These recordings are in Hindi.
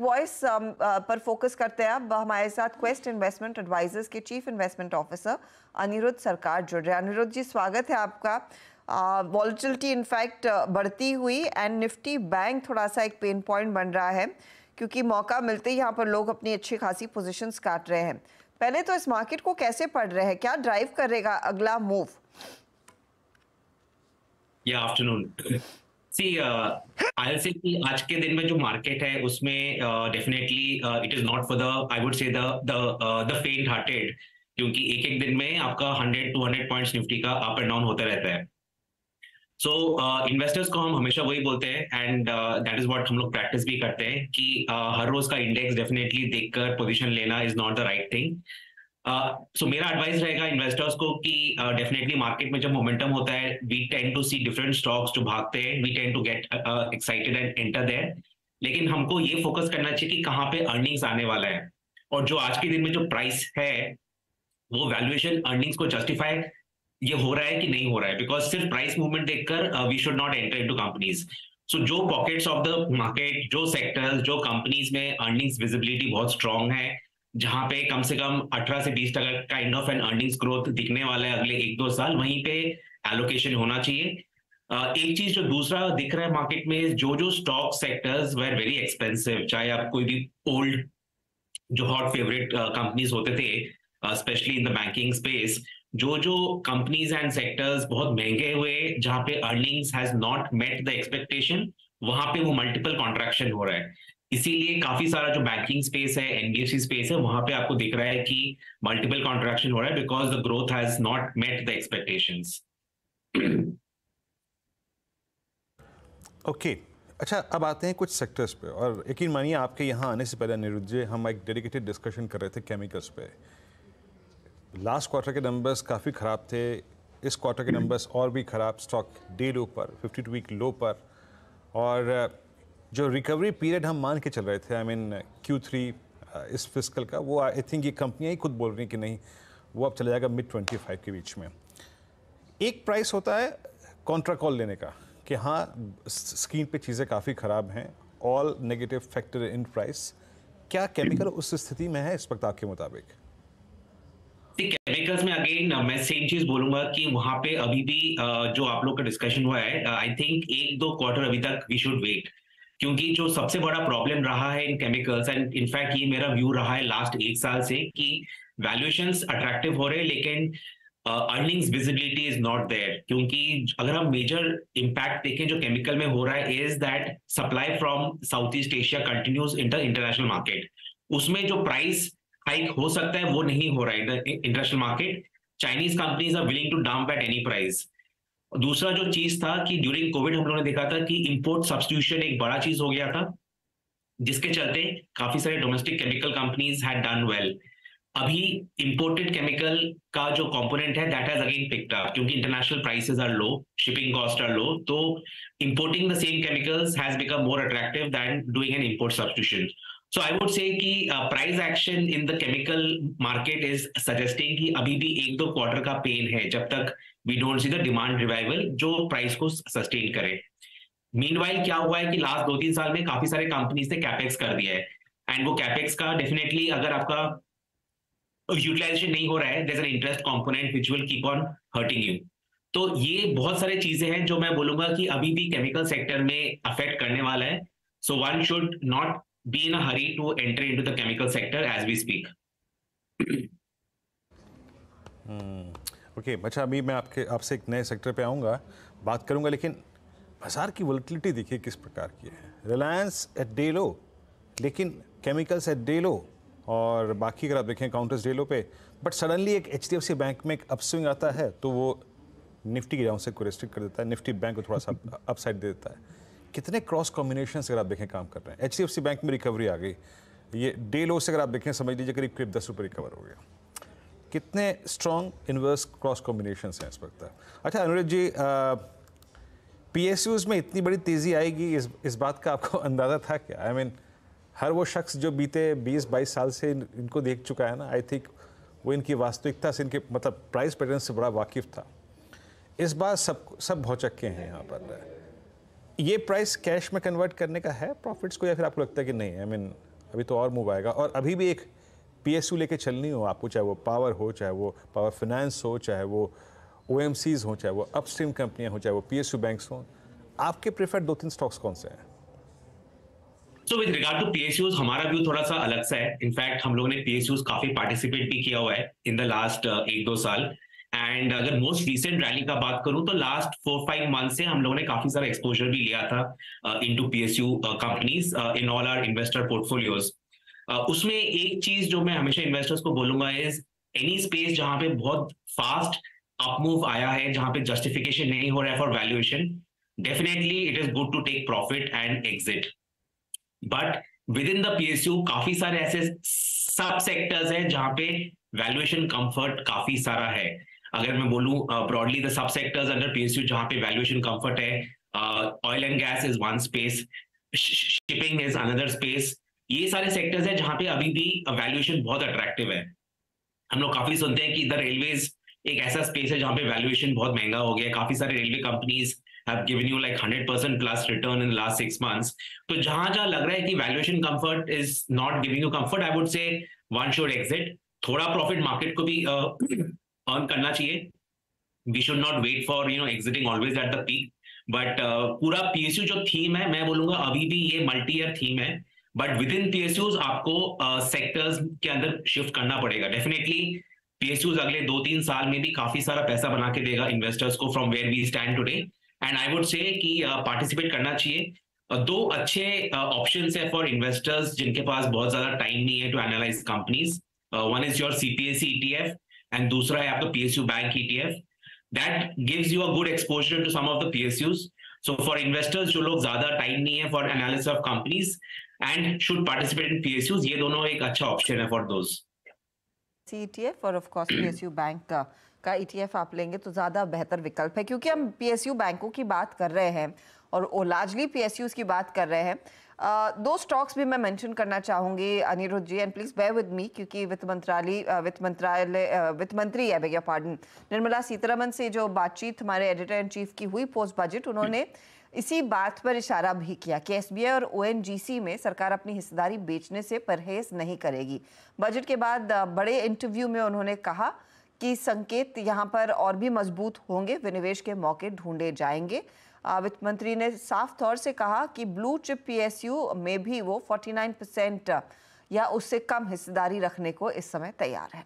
वॉइस पर फोकस करते हैं। अब हमारे साथ क्वेस्ट इन्वेस्टमेंट एडवाइजर्स के चीफ इन्वेस्टमेंट ऑफिसर अनिरुद्ध सरकार जुड़ रहे हैं। अनिरुद्ध जी, स्वागत है आपका। वॉलेटिलिटी इनफैक्ट बढ़ती हुई एंड निफ्टी बैंक थोड़ा सा एक पेन पॉइंट बन रहा है, क्योंकि मौका मिलते ही यहाँ पर लोग अपनी अच्छी खासी पोजीशंस काट रहे हैं। पहले तो इस मार्केट को कैसे पढ़ रहे हैं, क्या ड्राइव करेगा अगला मूव? आफ्टरनून I'll say कि आज के दिन में जो मार्केट है उसमें definitely it is not for the I would से द फेंट हार्टेड, क्योंकि एक एक दिन में आपका 100-200 पॉइंट्स निफ्टी का अप एंड डाउन होता रहता है। सो इन्वेस्टर्स को हम हमेशा वही बोलते हैं एंड दैट इज व्हाट हम लोग प्रैक्टिस भी करते हैं कि हर रोज का इंडेक्स डेफिनेटली देखकर पोजीशन लेना is not the right thing. So मेरा एडवाइस रहेगा इन्वेस्टर्स को कि डेफिनेटली मार्केट में जब मोमेंटम होता है we tend to see different stocks जो भागते हैं, we tend to get excited and enter there, लेकिन हमको ये फोकस करना चाहिए कि कहाँ पे अर्निंग्स आने वाला है, और जो आज के दिन में जो प्राइस है वो वैल्यूएशन अर्निंग्स को जस्टिफाई ये हो रहा है कि नहीं हो रहा है, बिकॉज सिर्फ प्राइस मूवमेंट देखकर we should not enter into companies. So जो पॉकेट्स ऑफ द मार्केट, जो सेक्टर्स, जो कंपनीज में अर्निंग्स विजिबिलिटी बहुत स्ट्रांग है, जहां पे कम से कम 18 से 20% kind of an earnings growth दिखने वाला है अगले 1-2 साल, वहीं पे एलोकेशन होना चाहिए। एक चीज जो दूसरा दिख रहा है मार्केट में, जो stock sectors were very expensive, चाहे आप कोई भी ओल्ड जो हॉट फेवरेट कंपनीज होते थे specially in the banking space, जो कंपनीज एंड सेक्टर्स बहुत महंगे हुए जहां पे earnings has not met the expectation, वहां पे वो मल्टीपल कॉन्ट्रैक्शन हो रहा है। इसीलिए काफी सारा जो बैंकिंग स्पेस है, एनबीएफसी स्पेस है, वहां पे आपको दिख रहा है कि मल्टीपल कॉन्ट्रैक्शन हो रहा है because the growth has not met the expectations. Okay, अच्छा, अब आते हैं कुछ सेक्टर्स पे, और यकीन मानिए आपके यहाँ आने से पहले अनिरुद्ध जी हम एक डेडिकेटेड डिस्कशन कर रहे थे केमिकल्स पे। लास्ट क्वार्टर के नंबर्स काफ़ी ख़राब थे, इस क्वार्टर के नंबर्स और भी ख़राब, स्टॉक डे लो पर, 52 वीक लो पर, और जो रिकवरी पीरियड हम मान के चल रहे थे, आई मीन Q3 इस फिस्कल का, वो आई थिंक ये कंपनियां ही खुद बोल रही हैं कि नहीं, वो अब चला जाएगा mid-25 के बीच में। एक प्राइस होता है कॉन्ट्रा कॉल लेने का कि हाँ स्क्रीन पे चीज़ें काफ़ी ख़राब हैं, all negative factor in price. क्या केमिकल उस स्थिति में है इस वक्त आपके मुताबिक? केमिकल्स में अगेन मैं सेम चीज बोलूंगा कि वहां पे अभी भी जो आप लोग का डिस्कशन हुआ है, आई थिंक 1-2 क्वार्टर अभी तक वी शुड वेट, क्योंकि जो सबसे बड़ा प्रॉब्लम रहा है इन केमिकल्स, एंड इनफैक्ट ये मेरा व्यू रहा है लास्ट 1 साल से, कि वैल्यूएशंस अट्रैक्टिव हो रहे हैं लेकिन earnings visibility is not there. क्योंकि अगर हम मेजर इंपैक्ट देखें जो केमिकल में हो रहा है is that supply from south east Asia continues in the international market, उसमें जो प्राइस हाइक हो सकता है वो नहीं हो रहा है in the international market. Chinese companies are willing to dump at any price. दूसरा जो चीज था कि ड्यूरिंग कोविड हम लोगों ने देखा था कि इंपोर्ट सब्स्टिट्यूशन एक बड़ा चीज हो गया था, जिसके चलते काफी सारे domestic chemical companies had done well. अभी इंपोर्टेड केमिकल का जो कंपोनेंट है that has again picked up, क्योंकि international prices are low, shipping cost are low, तो importing the same chemicals has become more attractive than doing an import substitution. So I would say कि price action in the chemical market is suggesting कि अभी भी 1-2 क्वार्टर का पेन है जब तक we don't see the demand revival जो प्राइस को सस्टेन करे। Meanwhile क्या हुआ है कि लास्ट 2-3 साल में काफी सारे कंपनीज ने कैपेक्स कर दिया है, एंड वो कैपेक्स का डेफिनेटली अगर आपका यूटिलाइजेशन नहीं हो रहा है, there's an interest component which will keep on hurting you। तो ये बहुत सारे चीजें हैं जो मैं बोलूंगा कि अभी भी केमिकल सेक्टर में अफेक्ट करने वाला है। So one should not be in a hurry to enter into the chemical sector as we speak। Okay, अच्छा, अभी मैं आपसे एक नए सेक्टर पे आऊँगा, बात करूँगा, लेकिन बाजार की वोलेटिलिटी देखिए किस प्रकार की है। रिलायंस एट डे लो, लेकिन केमिकल्स एट डे लो, और बाकी अगर आप देखें काउंटर्स डे लो पे, बट सडनली एक HDFC बैंक में एक अपस्विंग आता है तो वो निफ्टी के डाउन को रेस्ट्रिक्ट कर देता है, निफ्टी बैंक को थोड़ा सा अपसाइड दे देता है। कितने क्रॉस कॉम्बिनेशन अगर आप देखें काम कर रहे हैं। HDFC बैंक में रिकवरी आ गई, ये डे लो से अगर आप देखें समझ लीजिए करीब 10 रुपये रिकवर हो गया। कितने स्ट्रॉन्ग इन्वर्स क्रॉस कॉम्बिनेशन हैं इस वक्त। अच्छा अनिरुद्ध जी, PSUs में इतनी बड़ी तेज़ी आएगी, इस बात का आपको अंदाज़ा था क्या? आई मीन हर वो शख्स जो बीते 20-22 साल से इनको देख चुका है ना, आई थिंक वो इनकी वास्तविकता से, इनके मतलब प्राइस पैटर्न से बड़ा वाकिफ़ था। इस बार सब भौचक्के हैं यहाँ पर। ये प्राइस कैश में कन्वर्ट करने का है प्रॉफिट्स को, या फिर आपको लगता है कि नहीं? आई मीन अभी तो और मूव आएगा। और अभी भी एक PSU लेके चलनी हो आपको, चाहे वो पावर हो, चाहे वो पावर फाइनेंस हो, चाहे वो OMCs हो, चाहे वो अपस्ट्रीम कंपनियां हो, चाहे वो PSU बैंक्स हो, आपके प्रेफर्ड 2-3 स्टॉक्स कौन से हैं? So with regard to PSUs, हमारा व्यू थोड़ा सा अलग सा है। इनफैक्ट हम लोगों ने PSUs काफी पार्टिसिपेट भी किया हुआ है इन द लास्ट 1-2 साल। एंड अगर मोस्ट रिसेंट रैली का बात करूं तो लास्ट 4-5 मंथ से हम लोगों ने काफी सारा एक्सपोजर भी लिया था into PSU companies in all our investor portfolios. उसमें एक चीज जो मैं हमेशा इन्वेस्टर्स को बोलूंगा इज एनी स्पेस जहां पे बहुत फास्ट अपमूव आया है, जहां पे जस्टिफिकेशन नहीं हो रहा है for valuation, definitely it is good to take profit and exit. But within the PSU काफी सारे ऐसे सब सेक्टर्स हैं जहां पे वैल्यूएशन कंफर्ट काफी सारा है। अगर मैं बोलूं broadly the sub sectors under PSU जहां पे वैल्यूएशन कंफर्ट है, oil and gas is one space, shipping is another space. ये सारे सेक्टर्स हैं जहां पे अभी भी वैल्यूएशन बहुत अट्रैक्टिव है। हम लोग काफी सुनते हैं कि द रेलवेज एक ऐसा स्पेस है जहां पे वैल्यूएशन बहुत महंगा हो गया है। काफी सारे railway companies have given you like 100% plus return in the last 6 months. तो जहां लग रहा है कि valuation comfort is not giving you comfort, I would say one should exit. थोड़ा profit market को भी earn करना चाहिए. We should not wait for exiting always at the peak. But पूरा PSU जो थीम है, मैं बोलूंगा अभी भी ये मल्टी ईयर थीम है। बट विद इन PSUs आपको सेक्टर्स के अंदर शिफ्ट करना पड़ेगा। डेफिनेटली PSUs अगले 2-3 साल में भी काफी सारा पैसा बना के देगा इन्वेस्टर्स को from where we stand today. And I would say कि पार्टिसिपेट करना चाहिए। दो अच्छे ऑप्शंस है फॉर इन्वेस्टर्स जिनके पास बहुत ज्यादा टाइम नहीं है to analyse companies. One is your CPSE ETF and दूसरा है आपका PSU bank ETF। That gives you a good exposure to some of the PSUs। So for investors जो लोग ज्यादा टाइम नहीं है for analysis of companies and should participate in PSUs, ये दोनों एक अच्छा ऑप्शन है फॉर दोज। ETF और ऑफ कोर्स PSU बैंक का ETF आप लेंगे तो ज़्यादा बेहतर विकल्प है, क्योंकि हम PSU बैंकों की बात कर रहे हैं और लार्जली PSUs की बात कर रहे हैं। दो स्टॉक्स भी मैं मेंशन करना चाहूँगी Anirudh ji, and please bear with me, क्योंकि वित्त मंत्री I beg your pardon Nirmala Sitharaman से जो बातचीत हमारे एडिटर इन चीफ की हुई पोस्ट बजट, उन्होंने इसी बात पर इशारा भी किया कि SBI और ONGC में सरकार अपनी हिस्सेदारी बेचने से परहेज नहीं करेगी। बजट के बाद बड़े इंटरव्यू में उन्होंने कहा कि संकेत यहाँ पर और भी मजबूत होंगे, विनिवेश के मौके ढूंढे जाएंगे। वित्त मंत्री ने साफ तौर से कहा कि ब्लू चिप PSU में भी वो 49% या उससे कम हिस्सेदारी रखने को इस समय तैयार है।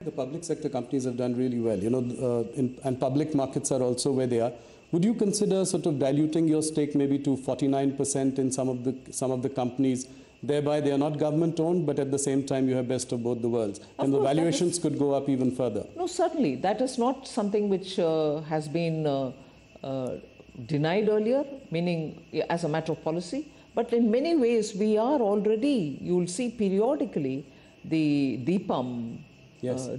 The public sector companies have done really well, and public markets are also where they are. Would you consider sort of diluting your stake maybe to 49% in some of the companies? Thereby, they are not government owned, but at the same time, you have best of both the worlds, and the valuations could go up even further. No, certainly that is not something which has been denied earlier, meaning as a matter of policy. But in many ways, we are already. You will see periodically the DIPAM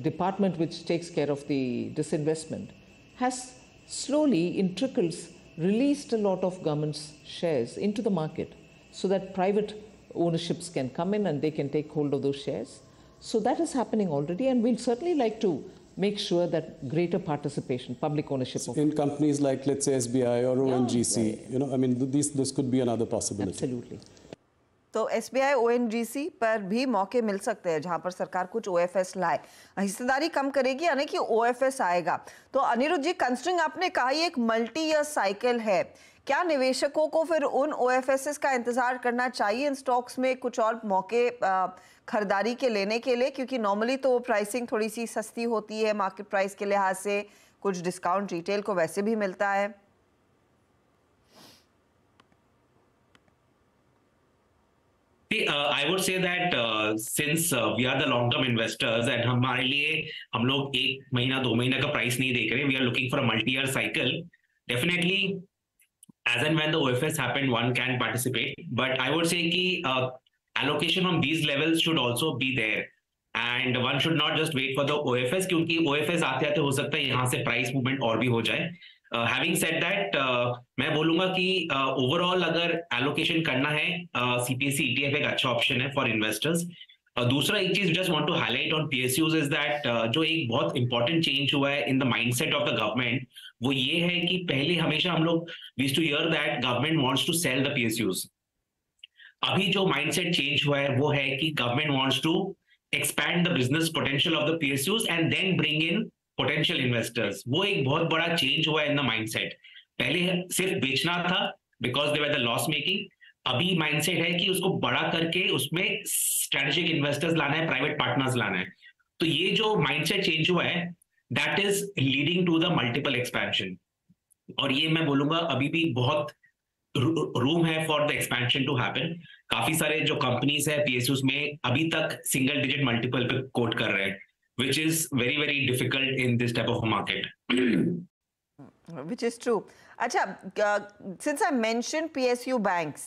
department, which takes care of the disinvestment, has slowly in trickles released a lot of government's shares into the market so that private ownerships can come in and they can take hold of those shares. So that is happening already, and we'll certainly like to make sure that greater participation, public ownership of in companies like, let's say, SBI or ONGC, I mean, this could be another possibility. Absolutely. तो SBI ONGC पर भी मौके मिल सकते हैं जहां पर सरकार कुछ OFS लाए, हिस्सेदारी कम करेगी, यानी कि OFS आएगा। तो अनिरुद्ध जी, कंस्ट्रिंग आपने कहा ये एक मल्टी ईयर साइकिल है, क्या निवेशकों को फिर उन OFSs का इंतजार करना चाहिए इन स्टॉक्स में कुछ और मौके खरीदारी के लेने के लिए? क्योंकि नॉर्मली तो प्राइसिंग थोड़ी सी सस्ती होती है मार्केट प्राइस के लिहाज से, कुछ डिस्काउंट रिटेल को वैसे भी मिलता है। I would say that since we are the long-term investors and हमारे लिए हम लोग 1 महीना 2 महीना का प्राइस नहीं देख रहे, we are looking for a multi-year cycle. Definitely, as and when the OFS happen, one can participate. But I would say कि allocation on these levels should also be there, and one should not just wait for the OFS, क्योंकि OFS आते आते हो सकता है यहाँ से प्राइस मूवमेंट और भी हो जाए। Having said that, मैं बोलूंगा कि ओवरऑल अगर एलोकेशन करना है, CPSE ETF एक अच्छा ऑप्शन है फॉर इन्वेस्टर्स। दूसरा एक चीज just want to highlight on PSUs is that जो एक बहुत इंपॉर्टेंट चेंज हुआ है in the mindset of the government, वो ये है कि पहले हमेशा हम लोग used to hear that government wants to sell the PSUs। अभी जो माइंडसेट चेंज हुआ है वो है कि government wants to expand the business potential of the PSUs and then bring in potential investors. वो एक बहुत बड़ा चेंज हुआ है इन द माइंडसेट। पहले सिर्फ बेचना था because they were the loss making, अभी माइंडसेट है कि उसको बड़ा करके उसमें स्ट्रेटेजिक इन्वेस्टर्स लाना है, प्राइवेट पार्टनर्स लाना है। तो ये जो माइंडसेट चेंज हुआ है that is leading to the multiple expansion, और ये मैं बोलूंगा अभी भी बहुत रूम है for the expansion to happen. काफी सारे जो कंपनीज है पीएसयूज में अभी तक सिंगल डिजिट मल्टीपल पे कोट कर रहे हैं, which is very very difficult in this type of a market. Which is true. अच्छा, since I mentioned PSU banks,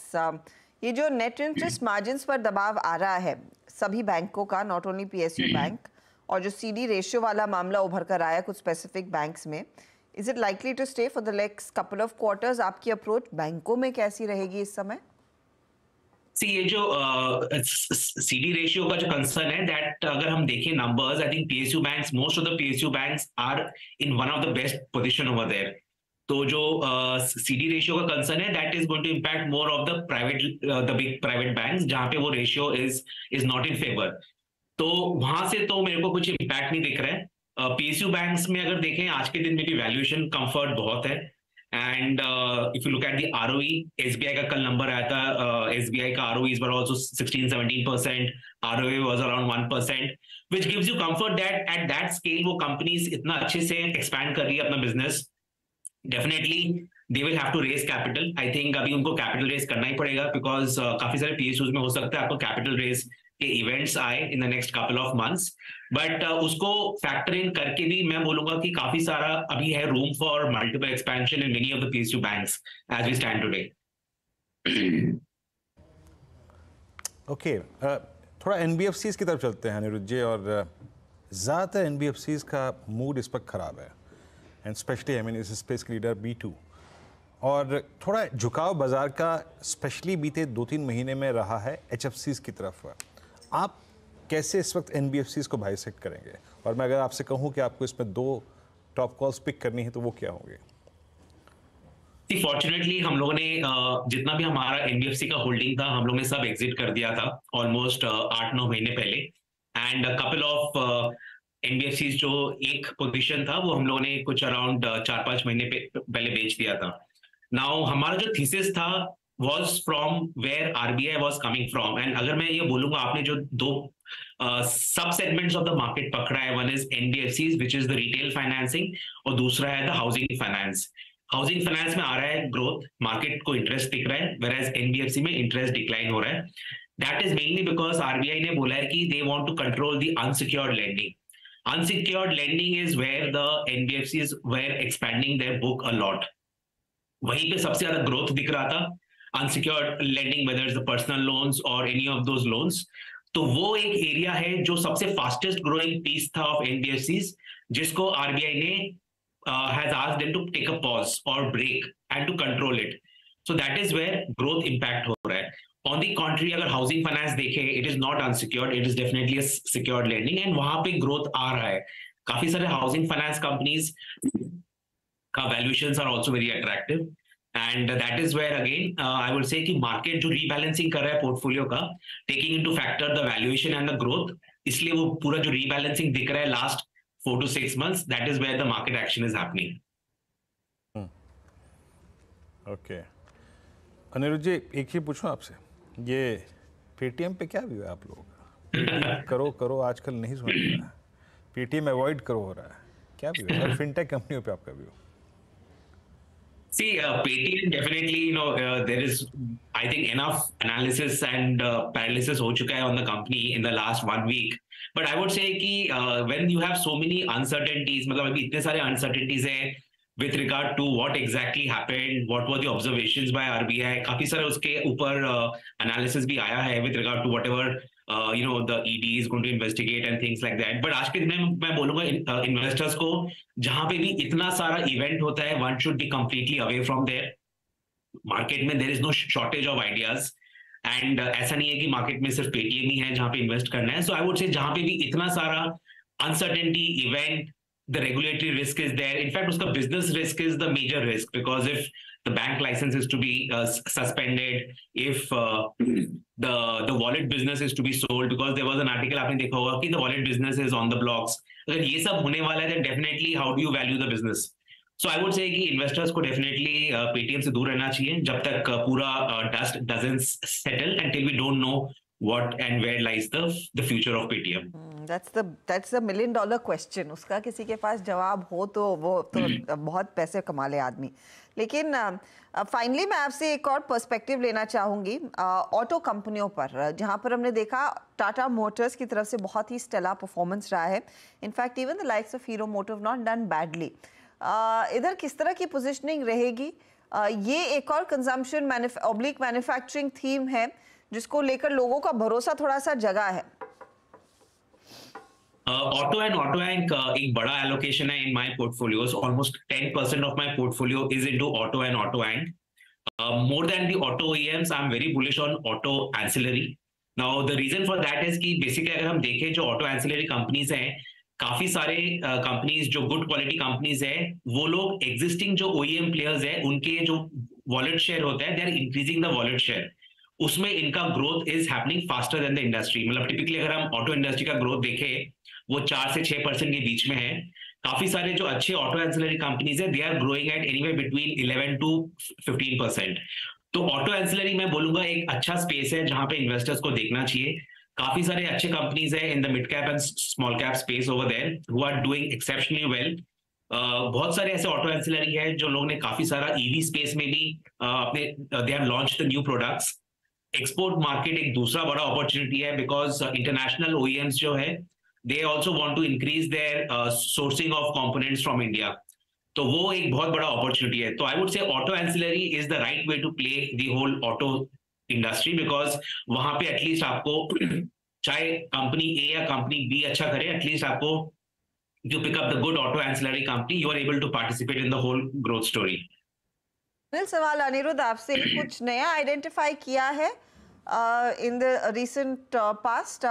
ये जो नेट इंटरेस्ट मार्जिन्स पर दबाव आ रहा है सभी बैंकों का, नॉट ओनली PSU बैंक, और जो CD रेशियो वाला मामला उभर कर आया कुछ स्पेसिफिक बैंक्स में, is it likely to stay for the next couple of quarters? आपकी अप्रोच बैंकों में कैसी रहेगी इस समय? ये जो CD रेशियो का जो कंसर्न है, दैट अगर हम देखें numbers, I think PSU banks, most of the PSU banks are in one of the best position over there. तो जो CD रेशियो का कंसर्न है that is going to impact more of the big private banks जहां पे वो ratio is not in favour. तो वहां से तो मेरे को कुछ इम्पैक्ट नहीं दिख रहा है। PSU बैंक्स में अगर देखें आज के दिन में भी वैल्यूएशन कंफर्ट बहुत है, and if you look at the ROE, SBI का कल नंबर आया था, SBI का ROEs were also 16-17%, ROA was around 1%, which gives you comfort that at that scale वो कंपनीज इतना अच्छे से एक्सपैंड कर रही है अपना business. Definitely they will have to raise capital. I think अभी उनको कैपिटल रेज करना ही पड़ेगा बिकॉज काफी सारे PSUs में हो सकता है आपको कैपिटल रेज के इवेंट्स आए in the next couple of months, but उसको फैक्टर इन करके भी मैं बोलूंगा कि काफी सारा अभी है room for multiple expansion in many of the PSU banks as we stand today. Okay, थोड़ा NBFCs की तरफ चलते हैं अनिरुद्ध जी, और ज़्यादातर NBFCs का मूड इस वक्त ख़राब है, एंड स्पेशली आई मीन इस स्पेस के लीडर B2, और थोड़ा झुकाव बाजार का स्पेशली बीते 2-3 महीने में रहा है HFCs की तरफ। आप कैसे इस वक्त NBFCs को बाइसेक्ट करेंगे? और मैं अगर आपसे कहूं कि आपको इसमें 2 टॉप कॉल्स पिक करनी है तो वो क्या होंगे? फॉर्चुनेटली हम लोगों ने जितना भी हमारा NBFC का होल्डिंग था हम लोग ने सब एग्जिट कर दिया था ऑलमोस्ट 8-9 महीने पहले, एंड कपल ऑफ NBFCs जो एक पोजीशन था वो हम लोगों ने कुछ अराउंड 4-5 महीने पहले बेच दिया था। नाउ हमारा जो थीसिस था was from where RBI was coming from, and अगर मैं ये बोलूंगा आपने जो 2 सब सेगमेंट्स ऑफ द मार्केट पकड़ा है, one is NBFCs which is the retail financing, और दूसरा है the housing finance. Housing finance में आ रहा है ग्रोथ, मार्केट को इंटरेस्ट दिख रहा है, whereas NBFC में इंटरेस्ट डिक्लाइन हो रहा है। That is mainly because RBI ने बोला है कि they want to control the unsecured lending. Unsecured lending is where the NBFCs were expanding their book a lot. वहीं पे सबसे ज्यादा ग्रोथ दिख रहा था, unsecured lending, whether is the personal loans और एनी ऑफ दोज लोन्स। तो वो एक एरिया है जो सबसे फास्टेस्ट ग्रोइंग पीस था ऑफ NBFCs, जिसको RBI ने has asked them to take a pause or break and to control it. So that is where growth impact हो रहा है। On the contrary, अगर हाउसिंग फाइनेंस देखें, it is not unsecured, it is definitely a secured lending, and वहां पे ग्रोथ आ रहा है। काफी सारे हाउसिंग फाइनेंस कंपनीज का valuations are also very attractive, and that is where again I would say कि मार्केट जो रीबैलेंसिंग कर रहा है पोर्टफोलियो का, taking into factor the valuation and the growth, इसलिए वो पूरा जो रीबैलेंसिंग दिख रहा है last 4 to 6 months, that is where the market action is happening. Okay, Anirudh ji एक ही पूछूं आपसे, ये पेटीएम पे क्या व्यू है आप लोग? करो आजकल नहीं सुन रहा है, पेटीएम अवॉइड करो हो रहा है, क्या व्यू है? और फिनटेक कंपनियों पे आपका view? See, Paytm definitely, there is, I think, enough analysis and paralysis हो चुका है on the company in the last 1 week. But I would say कि when you have so many uncertainties, मतलब अभी इतने सारे uncertainties हैं with regard to what exactly happened, what were the observations by RBI, काफी सारे उसके ऊपर analysis भी आया है with regard to whatever the ED is going to investigate and things like that. But आज के दिन में मैं बोलूंगा इन्वेस्टर्स को, जहां पे भी इतना सारा इवेंट होता है, one should be completely away from there. Market में there is no shortage of ideas, and ऐसा नहीं है कि मार्केट में सिर्फ पेटीएम ही है जहां पे इन्वेस्ट करना है। सो आई वुड से जहां पे भी इतना सारा uncertainty, event, the regulatory risk is there. In fact, uska business risk is the major risk, because if the bank license is to be suspended, if the wallet business is to be sold, because there was an article आपने देखा होगा कि the wallet business is on the blocks. अगर ये सब होने वाला है, then definitely how do you value the business? So I would say कि investors को definitely Paytm से दूर रहना चाहिए जब तक पूरा dust doesn't settle, until we don't know what and where lies the future of Paytm. That's the $1 million question. उसका किसी के पास जवाब हो तो वो तो बहुत पैसे कमा ले आदमी. लेकिन फाइनली मैं आपसे एक और पर्सपेक्टिव लेना चाहूँगी ऑटो कंपनियों पर, जहाँ पर हमने देखा टाटा मोटर्स की तरफ से बहुत ही स्टेला परफॉर्मेंस रहा है. In fact even the likes of hero motor not done badly. इधर किस तरह की पोजिशनिंग रहेगी? ये एक और कंजम्पशन ऑब्लिक मैन्युफैक्चरिंग थीम है जिसको लेकर लोगों का भरोसा थोड़ा सा जगा है. Auto and auto ank एक बड़ा allocation है in my portfolio. So almost 10% of my portfolio is into auto and auto ank. More than the auto OEMs, I'm very bullish on auto ancillary. Now the reason for that is कि basically अगर हम देखें जो auto ancillary companies हैं, काफी सारे कंपनीज जो गुड क्वालिटी कंपनीज है, वो लोग एग्जिस्टिंग जो OEM प्लेयर्स है उनके जो वॉलेट शेयर होता है, they are increasing the wallet share. उसमें इनका growth is happening faster than the industry. मतलब टिपिकली अगर हम ऑटो इंडस्ट्री का ग्रोथ देखें वो 4 से 6% के बीच में है. काफी सारे जो अच्छे ऑटो एंसिलरी कंपनीज है, they are growing at anywhere between 11 to 15%. तो ऑटो एंसिलरी मैं बोलूंगा एक अच्छा स्पेस है जहां पे इन्वेस्टर्स को देखना चाहिए. काफी सारे अच्छे कंपनीज है in the mid cap and small cap space over there who are doing exceptionally well. बहुत सारे ऐसे ऑटो एंसिलरी है जो लोग ने काफी सारा ईवी स्पेस में भी अपने they have launched the new products. Export market एक दूसरा बड़ा अपॉर्चुनिटी है, बिकॉज इंटरनेशनल OEMs जो है they also want to increase their sourcing of components from India. तो वो एक बहुत बड़ा अपॉर्चुनिटी है. तो I would say auto ancillary is the right way to play the whole auto industry, because वहां पे एटलीस्ट आपको चाहे कंपनी ए या कंपनी बी अच्छा करे, एटलीस्ट आपको you pick up the good auto ancillary company, you are able to participate in the whole growth story. सवाल अनिरुद्ध आपसे, कुछ नया आइडेंटिफाई किया है इन द रिसेंट पास्ट?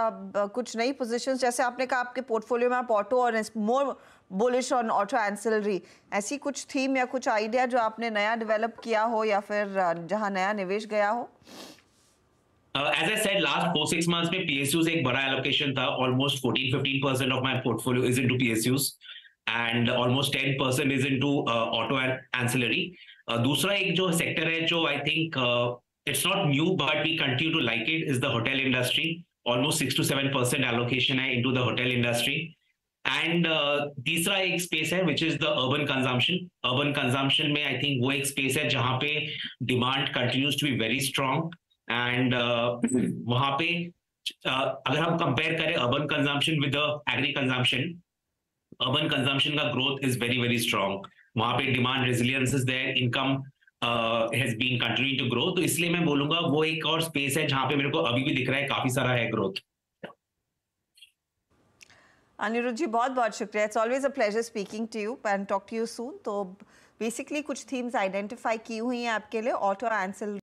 कुछ नई पोजीशंस, जैसे आपने कहा आपके पोर्टफोलियो में आप ऑटो और मोर बुलिश ऑन ऑटो एंसिलरी, ऐसी कुछ थीम या कुछ आइडिया जो आपने नया डेवलप किया हो या फिर जहां नया निवेश गया हो? As I said, last 4-6 months में PSUs एक बड़ा allocation था. Almost 14-15% of my portfolio is into PSUs and almost 10% is into auto and ancillary. दूसरा एक जो सेक्टर है जो I think it's not new but we continue to like it is the hotel industry. Almost 6 to 7% allocation है into the hotel industry. And तीसरा एक space है which is the urban consumption. Urban consumption में I think वो एक space है जहाँ पे demand continues to be very strong. And वहां पे अगर हम कंपेयर करें urban consumption with agri consumption, urban consumption का growth is very very strong. वहां पे demand resilience is there, income has been continuing to grow. तो इसलिए मैं बोलूंगा वो एक और स्पेस है जहां पे मेरे को अभी भी दिख रहा है काफी सारा है ग्रोथ. अनिरुद्ध जी बहुत बहुत शुक्रिया. It's always a pleasure speaking to you and talk to you soon. तो बेसिकली कुछ थीम्स आइडेंटिफाई की हुई हैं आपके लिए, ऑटो एंसिलरी